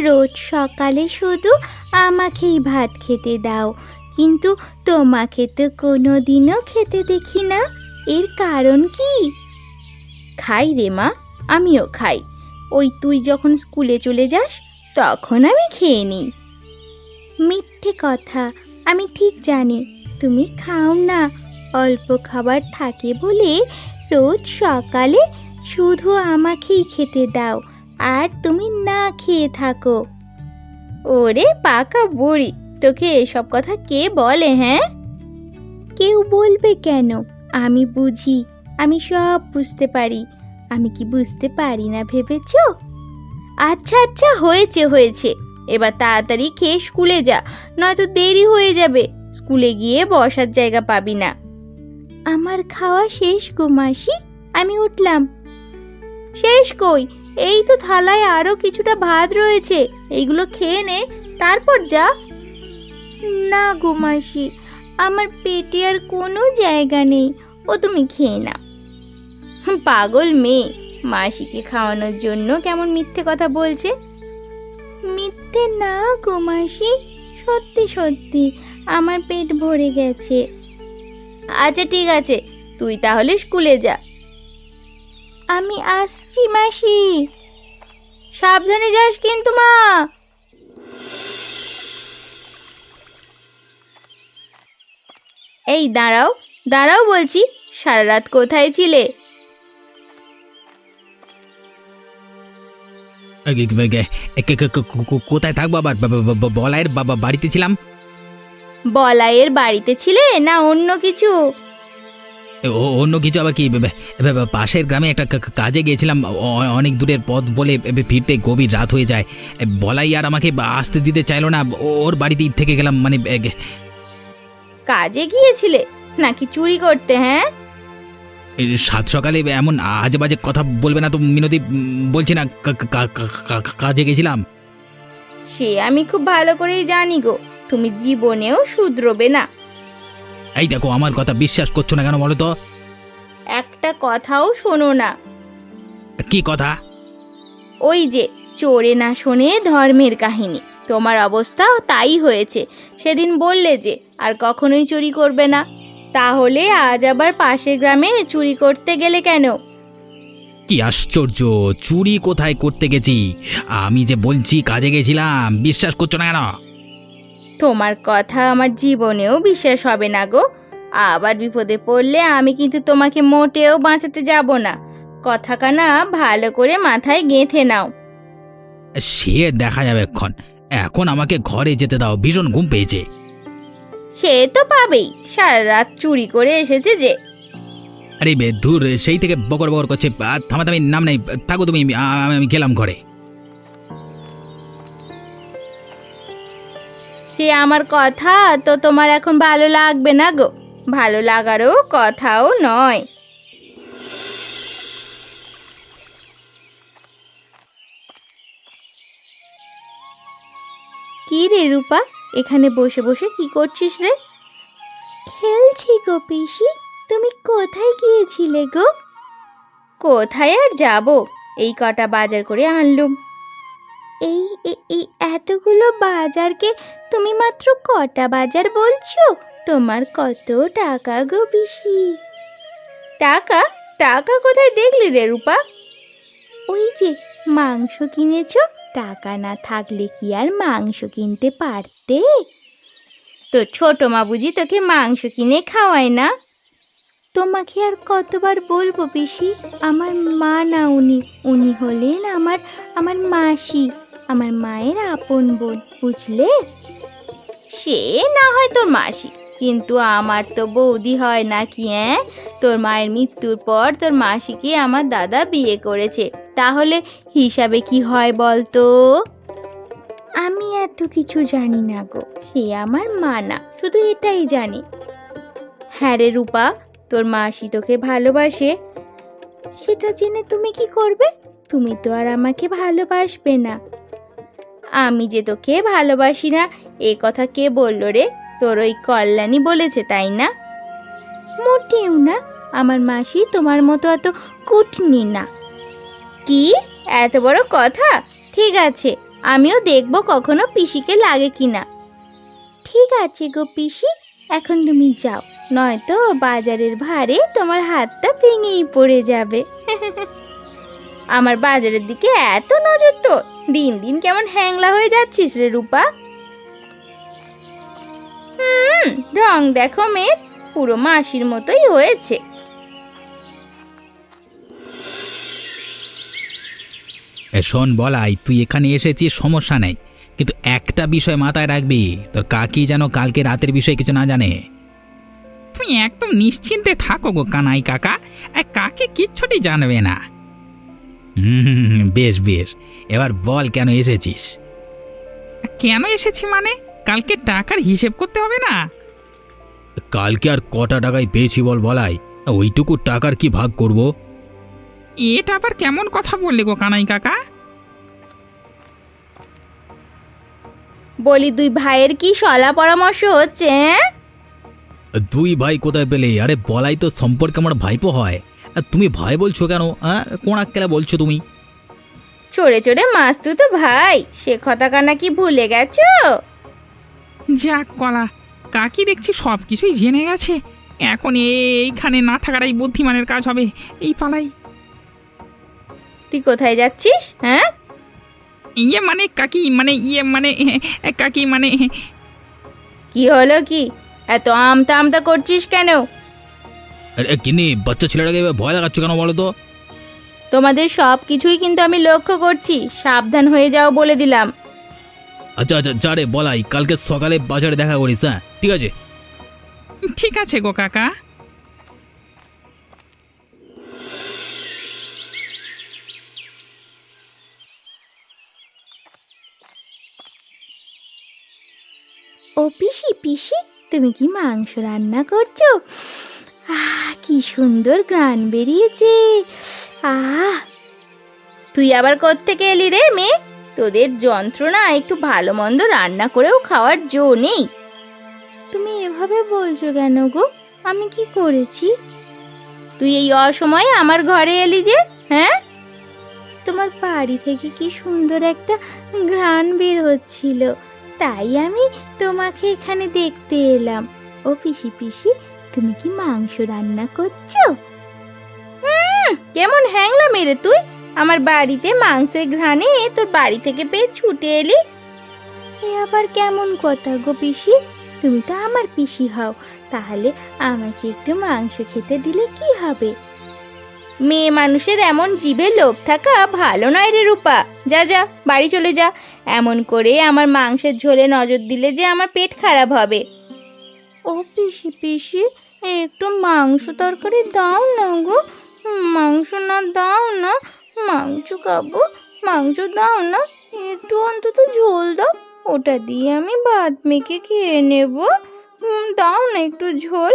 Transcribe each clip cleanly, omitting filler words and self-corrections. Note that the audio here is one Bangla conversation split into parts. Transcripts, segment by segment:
রোজ সকালে শুধু আমাকেই ভাত খেতে দাও, কিন্তু তোমাকে তো কোনোদিনও খেতে দেখি না। এর কারণ কি? খাই রে মা, আমিও খাই। ওই তুই যখন স্কুলে চলে যাস তখন আমি খেয়ে নিই। মিথ্যে কথা, আমি ঠিক জানি তুমি খাও না। অল্প খাবার থাকে বলে রোজ সকালে শুধু আমাকেই খেতে দাও, আর তুমি না খেয়ে থাকো। ওরে পাকা বুড়ি, তোকে এসব কথা কে বলে? হ্যাঁ, কেউ বলবে কেন? আমি বুঝি, আমি সব বুঝতে পারি। আমি কি বুঝতে পারি না ভেবেছ? আচ্ছা আচ্ছা, হয়েছে হয়েছে, এবার তাড়াতাড়ি খেয়ে স্কুলে যা, নয়তো দেরি হয়ে যাবে। স্কুলে গিয়ে বসার জায়গা পাবি না। আমার খাওয়া শেষ গো মাসি, আমি উঠলাম। শেষ কই, এই তো থালায় আরো কিছুটা ভাত রয়েছে, এইগুলো খেয়ে নে, তারপর যা। না গো মাসি, আমার পেটে আর কোনো জায়গা নেই, ও তুমি খেয়ে নাও। পাগল মেয়ে, মাসিকে খাওয়ানোর জন্য কেমন মিথ্যে কথা বলছে। মিথ্যে না গো মাসি, সত্যি সত্যি আমার পেট ভরে গেছে। আচ্ছা ঠিক আছে, তুই তাহলে স্কুলে যা। আমি আসছি মাসি। সাবধানে যাস কিন্তু মা। এই দাঁড়াও দাঁড়াও বলছি, সারা রাত কোথায় ছিলে? কোথায় থাকবো আবার? বলাইয়ের বাড়িতে ছিলাম। বলাইয়ের বাড়িতে ছিলে না অন্য কিছু? অন্য কিছু আবার কি? পাশের গ্রামে একটা কাজে গিয়েছিলাম, অনেক দূরের পথ বলে ফিরতে গভীর রাত হয়ে যায়। বলাই আর আমাকে আসতে দিতে চাইলো না, ওর বাড়িতেই থেকে গেলাম। মানে কাজে গিয়েছিলে নাকি চুরি করতে? হ্যাঁ, সাত সকালে এমন আজে বাজে কথা বলবে না তো মিনতি, বলছি না কাজে গেছিলাম। সে আমি খুব ভালো করেই জানি গো, তুমি জীবনেও শুধরোবে না। এই দেখো, আমার কথা বিশ্বাস করছো না কেন বলো তো? একটা কথাও শোনো না। কি কথা? ওই যে চোরে না শোনে ধর্মের কাহিনী, তোমার অবস্থাও তাই হয়েছে। সেদিন বললে যে আর কখনোই চুরি করবে না, তাহলে আজ আবার পাশের গ্রামে চুরি করতে গেলে কেন? কি আশ্চর্য, চুরি কোথায় করতে গেছি? আমি যে বলছি কাজে গেছিলাম, বিশ্বাস করছো না কেন? তোমার কথা আমার জীবনেও বিশ্বাস হবে না গো। আবার বিপদে পড়লে আমি কিন্তু তোমাকে মোটেও বাঁচাতে যাব না। কথাখানা ভালো করে মাথায় গেঁথে নাও। সে দেখা যাবে এখন। এখন আমাকে ঘরে যেতে দাও, ভীষণ ঘুম পেয়েছে। সে তো পাবেই, সারা রাত চুরি করে এসেছে যে। আরে ধুর, সেই থেকে বকর বকর করছে। থামাথামি নাম নেই, থাকো তুমি, আমি গেলাম ঘরে। সে আমার কথা তো তোমার এখন ভালো লাগবে না গো, ভালো লাগারও কথাও নয়। কি রে রূপা, এখানে বসে বসে কি করছিস রে? খেলছি গো পিসি। তুমি কোথায় গিয়েছিলে গো? কোথায় আর যাব, এই কটা বাজার করে আনলুম। এই এই এতগুলো বাজারকে তুমি মাত্র কটা বাজার বলছো? তোমার কত টাকা গো পিসি? টাকা? টাকা কোথায় দেখলি রে রূপা? ওই যে মাংস কিনেছো, টাকা না থাকলে কি আর মাংস কিনতে পারতে? তো ছোট মা বুঝি তোকে মাংস কিনে খাওয়ায় না? তোমাকে আর কতবার বলবো পিসি, আমার মা না উনি, উনি হলেন আমার আমার মাসি, আমার মায়ের আপন বোন, বুঝলে? সে না হয় তোর মাসি, কিন্তু আমার তো বৌদি হয় নাকি? তোর মায়ের মৃত্যুর পর তোর মাসিকে আমার দাদা বিয়ে করেছে, তাহলে হিসাবে কি হয় বলতো? আমি এত কিছু জানি না গো, সে আমার মা না, শুধু এটাই জানি। হ্যাঁ রে রূপা, তোর মাসি তোকে ভালোবাসে। সেটা জেনে তুমি কি করবে? তুমি তো আর আমাকে ভালোবাসবে না। আমি যে তোকে ভালোবাসি না এ কথা কে বলল রে? তোর ওই কল্যাণী বলেছে, তাই না? মোটেও না, আমার মাসি তোমার মতো এত কুটনি না। কি এত বড় কথা? ঠিক আছে, আমিও দেখবো কখনো পিসিকে লাগে কিনা। ঠিক আছে গো পিসি, এখন তুমি যাও, নয়তো বাজারের ভারে তোমার হাতটা ভেঙেই পড়ে যাবে। আমার বাজারের দিকে এত নজর তোর, দিন দিন কেমন হ্যাংলা হয়ে যাচ্ছিস রে রূপা। রং দেখো মেয়ের, পুরো মাসির মতোই হয়েছে। শোন বলাই, তুই এখানে এসেছিস সমস্যা নেই, কিন্তু একটা বিষয় মাথায় রাখবি, তোর কাকি যেন কালকে রাতের বিষয়ে কিছু না জানে। তুই একদম নিশ্চিন্তে থাকো গো কানাই কাকা, কাকে কিচ্ছুটি জানবে না। বেশ বেশ, এবার বল কেন এসেছিস? কেন এসেছি মানে, কালকে টাকার হিসেব করতে হবে না? কালকে আর কটা টাকায় পেয়েছি বল বলাই, ওইটুকু টাকার কি ভাগ করব? এটা আবার কেমন কথা বললে গো কানাই কাকা? বলি দুই ভাইয়ের কি সলা পরামর্শ হচ্ছে? দুই ভাই কোথায় পেলে? আরে বলাই তো সম্পর্কে আমার ভাইপো হয়, আর তুমি ভাই বলছো কেন? কোন আক্কেলা বলছো তুমি? চড়ে চড়ে মাছ তুই তো ভাই, সে কথা কানা কি ভুলে গেছো? যাক কলা, কাকি দেখছি সব কিছুই জেনে গেছে। এখন এইখানে না থাকাটাই বুদ্ধিমানের কাজ হবে। এই পালাই। তুই কোথায় যাচ্ছিস? হ্যাঁ, মানে কাকি মানে কাকি মানে কি হলো কি? এত আমতা আমতা করছিস কেন? আরে কিনি, বাচ্চা ছেলেটাকে ভয় লাগাচ্ছ কেন বলো তো? তোমাদের সব কিছুই কিন্তু আমি লক্ষ্য করছি, সাবধান হয়ে যাও বলে দিলাম। আচ্ছা আচ্ছা, যা রে বলাই, কালকে সকালে বাজারে দেখা করিস। হ্যাঁ ঠিক আছে। ঠিক আছে গো কাকা। ও পিসি পিসি, তুমি কি মাংস রান্না করছো? কি সুন্দর ঘ্রাণ বেরিয়েছে। তুই আবার কোত্থেকে এলি রে মেয়ে? তোদের যন্ত্রণা একটু ভালো মন্দ রান্না করেও খাওয়ার জো নেই। তুমি এভাবে বলছো কেন গো? আমি কি করেছি? তুই এই অসময়ে আমার ঘরে এলি যে? হ্যাঁ, তোমার বাড়ি থেকে কি সুন্দর একটা ঘ্রাণ বের হচ্ছিল, তাই আমি তোমাকে এখানে দেখতে এলাম। ও পিসি পিসি, তুমি কি মাংস রান্না করছো? কেমন হ্যাংলা মেরে তুই! আমার বাড়িতে মাংসের ঘ্রাণে তোর বাড়ি থেকে পেয়ে ছুটে এলি। এ আবার কেমন কথা গো পিসি? তুমি তো আমার পিসি হও, তাহলে আমাকে একটু মাংস খেতে দিলে কি হবে? মেয়ে মানুষের এমন জিভে লোভ থাকা ভালো নয় রে রূপা। যা যা, বাড়ি চলে যা। এমন করে আমার মাংসের ঝোলে নজর দিলে যে আমার পেট খারাপ হবে। ও পিসি পিসি, একটু মাংস তরকারি দাও না গো। মাংস না দাও না, মাংস খাবো, মাংস দাও না, একটু অন্তত ঝোল দাও, ওটা দিয়ে আমি ভাত মেখে খেয়ে নেব। দাও না একটু ঝোল।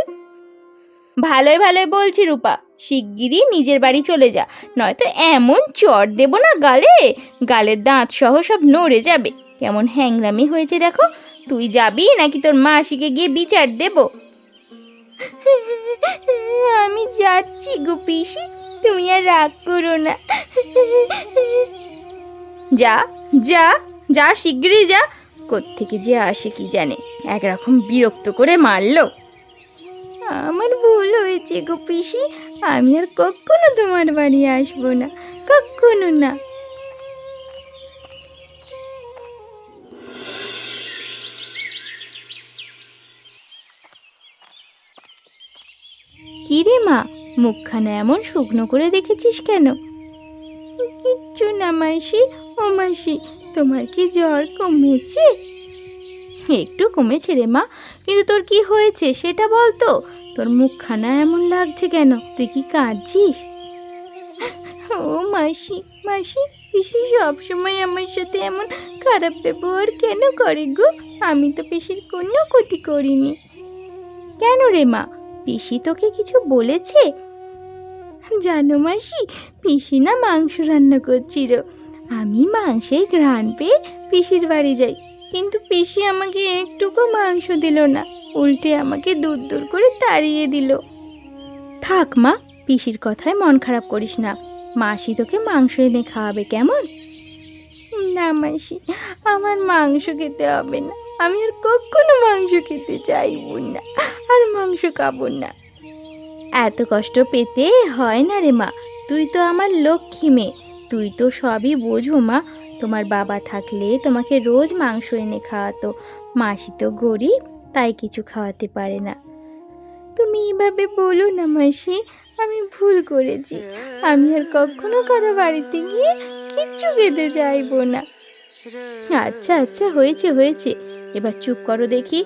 ভালোই ভালোই বলছি রূপা, শিগগিরই নিজের বাড়ি চলে যা, নয়তো এমন চড় দেব না গালে, গালের দাঁত সহ সব নড়ে যাবে। কেমন হ্যাংলামি হয়েছে দেখো। তুই যাবি নাকি তোর মাসিকে গিয়ে বিচার দেব? আমি যাচ্ছি গো পিসি, তুমি আর রাগ করো না। যা যা যা, শিগগিরই যা। কোত্থেকে যে আসে কি জানে, একরকম বিরক্ত করে মারলো। আমার ভুল হয়েছে গো পিসি, আমি আর কখনো তোমার বাড়ি আসবো না, কখনো না। কি রে মা, মুখখানা এমন শুকনো করে রেখেছিস কেন? কিচ্ছু না মাসি। ও মাসি, তোমার কি জ্বর কমেছে? একটু কমেছে রে মা, কিন্তু তোর কি হয়েছে সেটা বল তো। তোর মুখখানা এমন লাগছে কেন? তুই কি কাঁদছিস? ও মাসি, মাসি, পিসি সবসময় আমার সাথে এমন খারাপ ব্যবহার কেন করে গো? আমি তো পিসির কোনো ক্ষতি করিনি। কেন রে মা, পিসি তোকে কিছু বলেছে? জানো মাসি, পিসি না মাংস রান্না করছিল। আমি মাংসের ঘ্রাণ পেয়ে পিসির বাড়ি যাই, কিন্তু পিসি আমাকে একটুকু মাংস দিল না, উল্টে আমাকে দূর দূর করে তাড়িয়ে দিল। থাক মা, পিসির কথায় মন খারাপ করিস না, মাসি তোকে মাংস এনে খাওয়াবে কেমন? না মাসি, আমার মাংস খেতে হবে না। আমি আর কখনো মাংস খেতে চাইবো না, আর মাংস খাবো না। এত কষ্ট পেতে হয় না রে মা, তুই তো আমার লক্ষ্মী মেয়ে, তুই তো সবই বোঝো মা। তোমার বাবা থাকলে তোমাকে রোজ মাংস এনে খাওয়াতো, মাসি তো গরিব, তাই কিছু খাওয়াতে পারে না। তুমি এভাবে বলো না মাসি, আমি ভুল করেছি। আমি আর কখনো কারো বাড়িতে গিয়ে কিচ্ছু খেতে চাইবো না। আচ্ছা আচ্ছা, হয়েছে হয়েছে, এবার চুপ করো দেখি।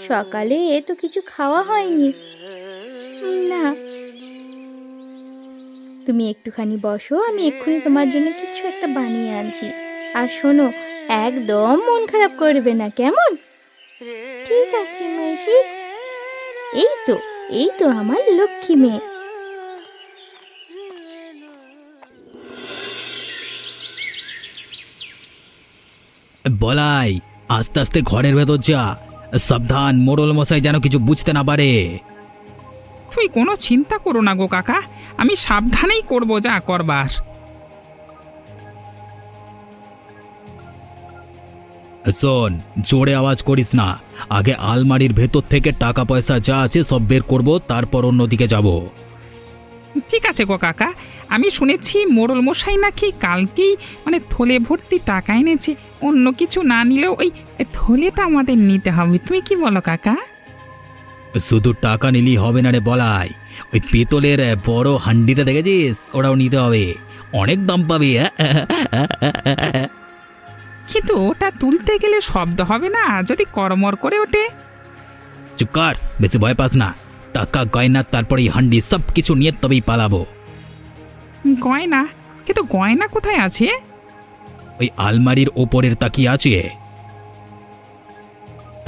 সকালে তো কিছু খাওয়া হয়নি। না, তুমি একটুখানি বসো, আমি এক্ষুনি তোমার জন্য কিছু একটা বানিয়ে আনছি। আর শোনো, একদম মন খারাপ করবে না, কেমন? ঠিক আছে মাসি। এই তো আমার লক্ষ্মী মেয়ে। বলাই, আস্তে আস্তে ঘরের ভেতর যা, সাবধান মোড়ল মশাই যেন কিছু বুঝতে না পারে। তুই কোনো চিন্তা করো না গো কাকা, আমি সাবধানেই করব যা করবার। শোন, জোরে আওয়াজ করিস না। আগে আলমারির ভেতর থেকে টাকা পয়সা যা আছে সব বের করব, তারপর অন্যদিকে যাব। ঠিক আছে গো কাকা, আমি শুনেছি মোড়ল মশাই নাকি কালকেই থলে ভর্তি টাকা এনেছে। অন্য কিছু না নিলেও ওই থলেটা আমাদের নিতে হবে, তুমি কি বলো কাকা? শুধু টাকা নিলেই হবে না রে বলাই, ওই পিতলের বড় হান্ডিটা দেখেছিস, ওটাও নিতে হবে, অনেক দাম পাবি। কিন্তু ওটা তুলতে গেলে শব্দ হবে না যদি কড়মড় করে ওঠে? চুপ কর, বেশি ভয় পাস না। টাকা গয়না তারপরে এই হান্ডি সব কিছু নিয়ে তবেই পালাবো। গয়না? কিন্তু গয়না কোথায় আছে? ওই আলমারির ওপরের তাকিয়ে আছে।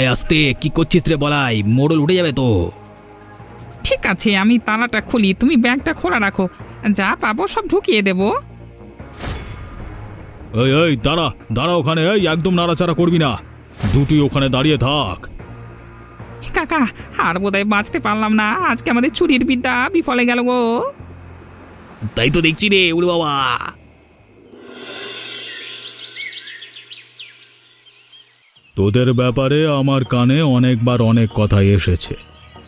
এই আস্তে, কি করছিস রে বলাই, মোড়ল উঠে যাবে তো। ঠিক আছে, আমি তালাটা খুলি, তুমি ব্যাগটা খোলা রাখো, যা পাবো সব ঢুকিয়ে দেবো। এই এই দাঁড়া দাঁড়া ওখানে, এই একদম নাড়াচাড়া করবি না, দুটি ওখানে দাঁড়িয়ে থাক। কাকা, আর বোধহয় বাঁচতে পারলাম না, আজকে আমাদের চুরির বিদ্যা বিফলে গেল গো। তাই তো দেখছি রে, উড়ে বাবা। তোদের ব্যাপারে আমার কানে অনেকবার অনেক কথা এসেছে,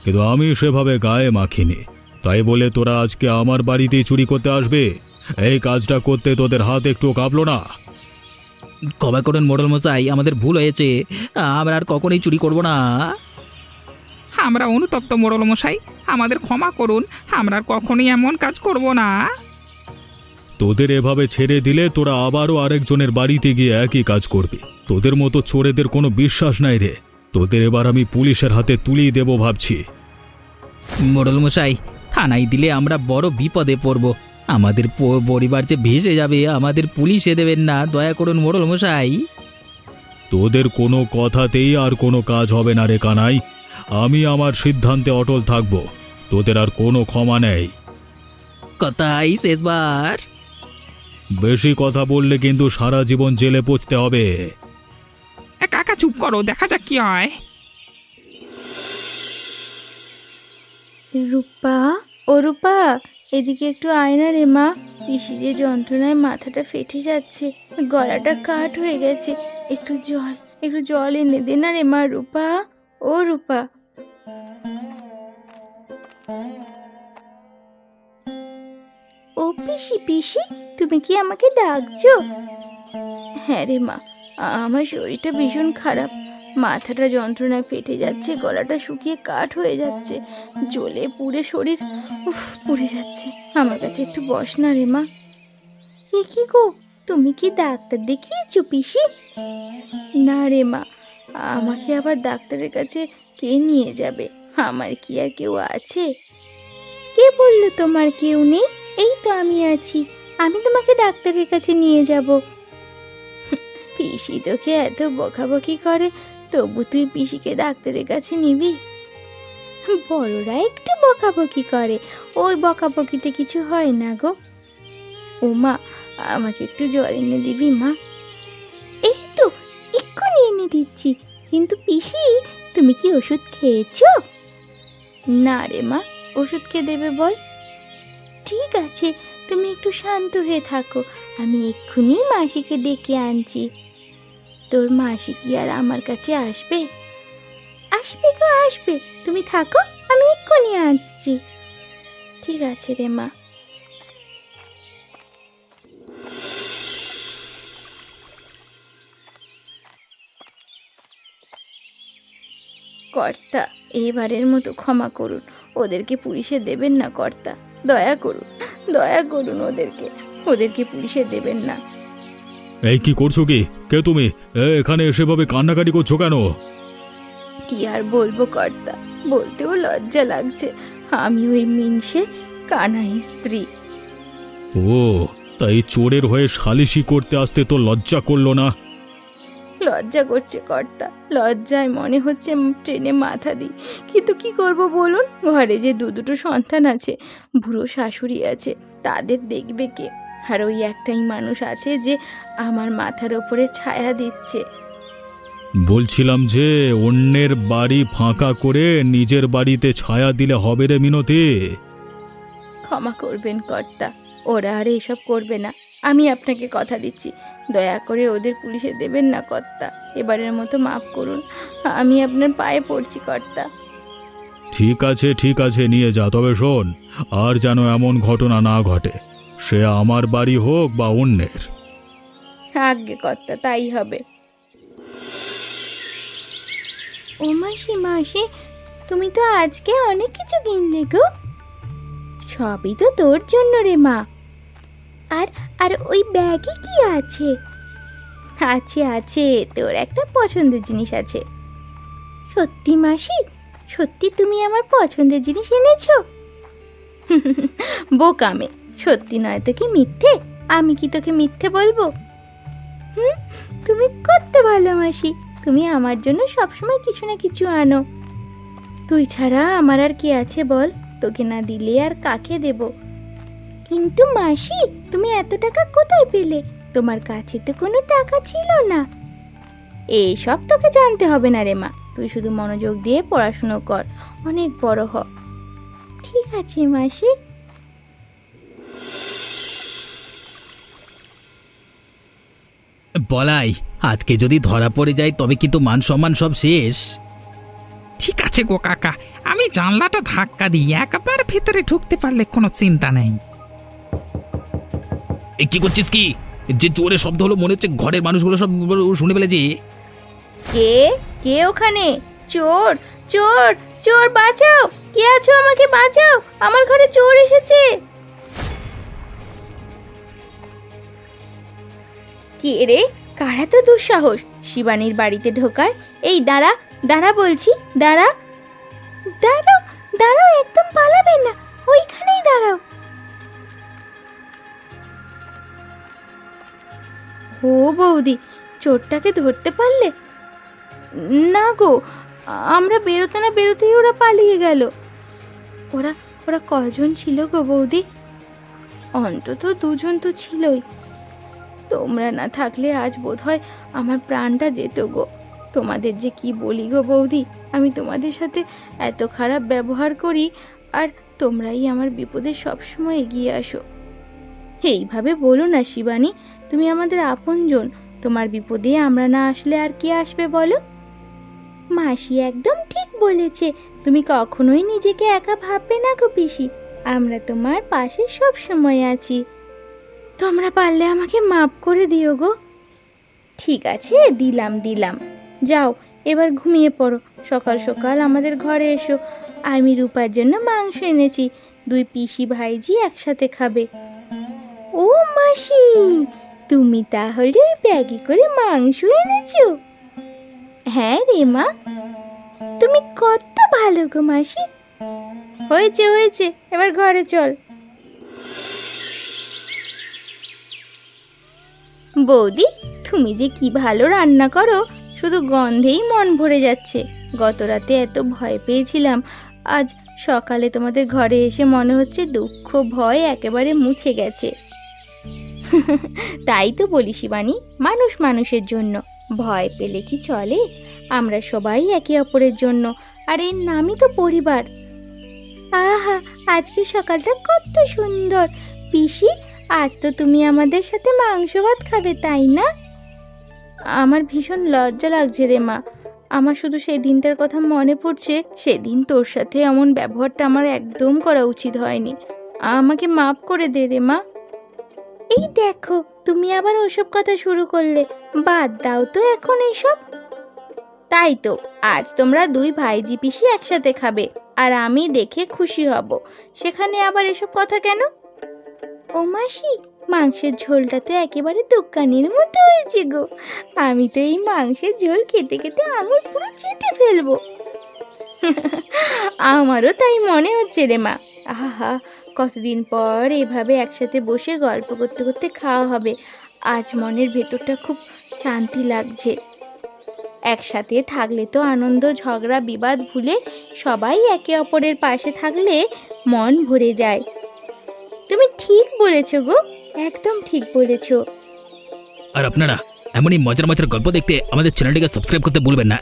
কিন্তু আমি সেভাবে গায়ে মাখিনি। তাই বলে তোরা আজকে আমার বাড়িতেই চুরি করতে আসবে? এই কাজটা করতে তোদের হাত একটু কাঁপলো না? ক্ষমা করুন মোড়ল মশাই, আমাদের ভুল হয়েছে, আমরা আর কখনোই চুরি করব না। আমরা অনুতপ্ত মোড়ল মশাই, আমাদের ক্ষমা করুন, আমরা আর কখনোই এমন কাজ করব না। তোদের এভাবে ছেড়ে দিলে তোরা আবারও আরেকজনের বাড়িতে গিয়ে একই কাজ করবি। তোদের মতো চোরেদের কোনো বিশ্বাস নাই রে। তোদের এবার আমি পুলিশের হাতে তুলিয়ে দেব ভাবছি। মোড়ল মশাই, থানায় দিলে আমরা বড় বিপদে পড়ব, আমাদের পরিবার যে ভেসে যাবে, আমাদের পুলিশে দেবেন না, দয়া করুন মোড়ল মশাই। তোদের কোনো কথাতেই আর কোনো কাজ হবে না রে কানাই, আমি আমার সিদ্ধান্তে অটল থাকব, তোদের আর কোনো ক্ষমা নেই। কথাই শেষবার। বেশি কথা বললে কিন্তু সারা জীবন জেলে পচতে হবে। কাকা চুপ করো, দেখা যাক কি হয়। রূপা, ও রূপা, এদিকে একটু আয় না রে মা। পিসি যে যন্ত্রণায় মাথাটা ফেটে যাচ্ছে, গলাটা কাট হয়ে গেছে, একটু জল এনে দে না রে মা। রূপা, ও রূপা। ও পিসি, পিসি তুমি কি আমাকে ডাকছো? হ্যাঁ রে মা, আমার শরীরটা ভীষণ খারাপ, মাথাটা যন্ত্রণায় ফেটে যাচ্ছে, গলাটা শুকিয়ে কাঠ হয়ে যাচ্ছে, জ্বলে পুড়ে শরীর পুড়ে যাচ্ছে। আমার কাছে একটু বস না রে মা। কি গো, তুমি কি ডাক্তার দেখিয়েছো পিসি? না রে মা, আমাকে আবার ডাক্তারের কাছে কে নিয়ে যাবে? আমার কি আর কেউ আছে? কে বললো তোমার কেউ নেই? এই তো আমি আছি, আমি তোমাকে ডাক্তারের কাছে নিয়ে যাব। পিসি তোকে এত বকাবকি করে, তবু তুই পিসিকে ডাক্তারের কাছে নিবি? বড়রা একটু বকাবকি করে, ওই বকাবকিতে কিছু হয় না গো। ও মা, আমাকে একটু জল এনে দিবি মা? এই তো এক্ষুনি এনে দিচ্ছি। কিন্তু পিসি, তুমি কি ওষুধ খেয়েছো? না রে মা, ওষুধ কে দেবে বল? ঠিক আছে, তুমি একটু শান্ত হয়ে থাকো, আমি এক্ষুনি মাসিকে ডেকে আনছি। তোর মাসি কি আর আমার কাছে আসবে? আসবে গো আসবে, তুমি থাকো, আমি এক্ষুনি আসছি। ঠিক আছে রে মা। কর্তা, এবারের মতো ক্ষমা করুন, ওদেরকে পুলিশে দেবেন না কর্তা, দয়া করুন, দয়া করুন, ওদেরকে পুলিশে দেবেন না। এই কি করছো কি? কে তুমি? এখানে সেভাবে কান্নাকাটি করছো কেন? কি আর বলবো কর্তা, বলতেও লজ্জা লাগছে। আমি ওই মিনসে কানাইয়ের স্ত্রী। ও, তাই চোরের হয়ে সালিশি করতে আসতে তো লজ্জা করলো না? লজ্জা করছে কর্তা, লজ্জায় মনে হচ্ছে ট্রেনে মাথা দিই, কিন্তু কি করব বলুন? ঘরে যে দুটো সন্তান আছে, বুড়ো শাশুড়ি আছে, তাদের দেখবে কে? আর ওই একটাই মানুষ আছে যে আমার মাথার ওপরে ছায়া দিচ্ছে। বলছিলাম যে অন্যের বাড়ি ফাঁকা করে নিজের বাড়িতে ছায়া দিলে হবে রে মিনতি। ক্ষমা করবেন কর্তা, ওরা আর এসব করবে না, আমি আপনাকে কথা দিচ্ছি। দয়া করে ওদের পুলিশে দেবেন না কর্তা, এবারের মতো মাফ করুন, আমি আপনার পায়ে পড়ছি কর্তা। ঠিক আছে ঠিক আছে, নিয়ে যা, তবে শোন, আর যেন এমন ঘটনা না ঘটে, সে আমার বাড়ি হোক বা অন্যের। আজ্ঞে কর্তা, তাই হবে। ও মাসি, মাসি, তুমি তো আজকে অনেক কিছু কিনলে গো। সবই তো তোর জন্য রে মা। আর আর ওই ব্যাগে কি আছে? আছে আছে, তোর একটা পছন্দের জিনিস আছে। সত্যি মাসি? সত্যি তুমি আমার পছন্দের জিনিস এনেছো? বোকামে, সত্যি নয় তো কি মিথ্যে? আমি কি তোকে মিথ্যে বলবো? তুমি কত ভালো মাসি, তুমি আমার জন্য সবসময় কিছু না কিছু আনো। তুই ছাড়া আমার আর কি আছে বল? তোকে না দিলে আর কাকে দেব? কিন্তু মাসি, তুমি এত টাকা কোথায় পেলে? তোমার কাছে তো কোনো টাকা ছিল না। এইসব তোকে জানতে হবে না রে মা, তুই শুধু মনোযোগ দিয়ে পড়াশুনো কর, অনেক বড় হ। ঠিক আছে মাসি। বলাই, আজকে যদি ধরা পড়ে যায় তবে কিন্তু মান সম্মান সব শেষ। ঠিক আছে গো কাকা, আমি জানলাটা ধাক্কা দিই, একবার ভেতরে ঢুকতে পারলে কোনো চিন্তা নেই। এ কি করছিস কি? যে জোরে শব্দ হলো মনে হচ্ছে ঘরের মানুষগুলো সব শুনে ফেলেছি। কে কে ওখানে? চোর চোর চোর, বাঁচাও! কে আছো? আমাকে বাঁচাও, আমার ঘরে চোর এসেছে। কে রে? কারা তো দুঃসাহস শিবানীর বাড়িতে ঢোকার? এই দাঁড়া দাঁড়া বলছি, দাঁড়া। দাঁড়াও দাঁড়াও, একদম পালাবে না, ওইখানেই দাঁড়াও। ও বৌদি, চোরটাকে ধরতে পারলে? না গো, আমরা বেরোতে না বেরোতেই ওরা পালিয়ে গেল। ওরা ওরা কজন ছিল গো বৌদি? অন্তত দুজন তো ছিলই। তোমরা না থাকলে আজ বোধহয় আমার প্রাণটা যেত গো। তোমাদের যে কি বলি গো বৌদি, আমি তোমাদের সাথে এত খারাপ ব্যবহার করি, আর তোমরাই আমার বিপদে সবসময় এগিয়ে আসো। এইভাবে বলো না শিবানী, তুমি আমাদের আপনজন, তোমার বিপদে আমরা না আসলে আর কে আসবে বলো? মাসি একদম ঠিক বলেছে, তুমি কখনোই নিজেকে একা ভাববে না গো পিসি, আমরা তোমার পাশে সব সময় আছি। তোমরা পারলে আমাকে মাফ করে দিও গো। ঠিক আছে, দিলাম দিলাম। যাও এবার ঘুমিয়ে পড়ো, সকাল সকাল আমাদের ঘরে এসো, আমি রূপার জন্য মাংস এনেছি, দুই পিসি ভাইজি একসাথে খাবে। ও মাসি, তুমি তাহলে ওই ব্যাগে করে মাংস এনেছো? হ্যাঁ রে মা, তুমি কত ভালো গো মাসি। হয়েছে হয়েছে, এবার ঘরে চল। বৌদি, তুমি যে কি ভালো রান্না করো, শুধু গন্ধেই মন ভরে যাচ্ছে। গত রাতে এত ভয় পেয়েছিলাম, আজ সকালে তোমাদের ঘরে এসে মনে হচ্ছে দুঃখ ভয় একেবারে মুছে গেছে। তাই তো বলি শিবানী, মানুষ মানুষের জন্য, ভয় পেলে কি চলে? আমরা সবাই একে অপরের জন্য, আর এর নামই তো পরিবার। আহা, আজকে সকালটা কত সুন্দর। পিসি, আজ তো তুমি আমাদের সাথে মাংস ভাত খাবে, তাই না? আমার ভীষণ লজ্জা লাগছে রে মা। আমার শুধু সেই দিনটার কথা মনে পড়ছে। সেদিন তোর সাথে এমন ব্যবহারটা আমার একদম করা উচিত হয়নি। আমাকে মাফ করে দে রে মা। এই দেখো, তুমি আবার ওসব কথা শুরু করলে। বাদ দাও তো এখন এইসব। তাই তো, আজ তোমরা দুই ভাইজি পিসি একসাথে খাবে, আর আমি দেখে খুশি হব। সেখানে আবার এসব কথা কেন? ও মাসি, মাংসের ঝোলটা তো একেবারে দোকানের মতো হয়েছে গো। আমি তো এই মাংসের ঝোল খেতে খেতে আঙুল পুরো চেটে ফেলবো। আমারও তাই মনে হচ্ছে রে মা। আহা, কতদিন পর এভাবে একসাথে বসে গল্প করতে করতে খাওয়া হবে। আজ মনের ভেতরটা খুব শান্তি লাগছে। একসাথে থাকলে তো আনন্দ, ঝগড়া, বিবাদ ভুলে সবাই একে অপরের পাশে থাকলে মন ভরে যায়। তুমি ঠিক বলেছো গো, একদম ঠিক বলেছো। আর আপনারা এমনই মজার মজার গল্প দেখতে আমাদের চ্যানেলটিকে সাবস্ক্রাইব করতে ভুলবেন না।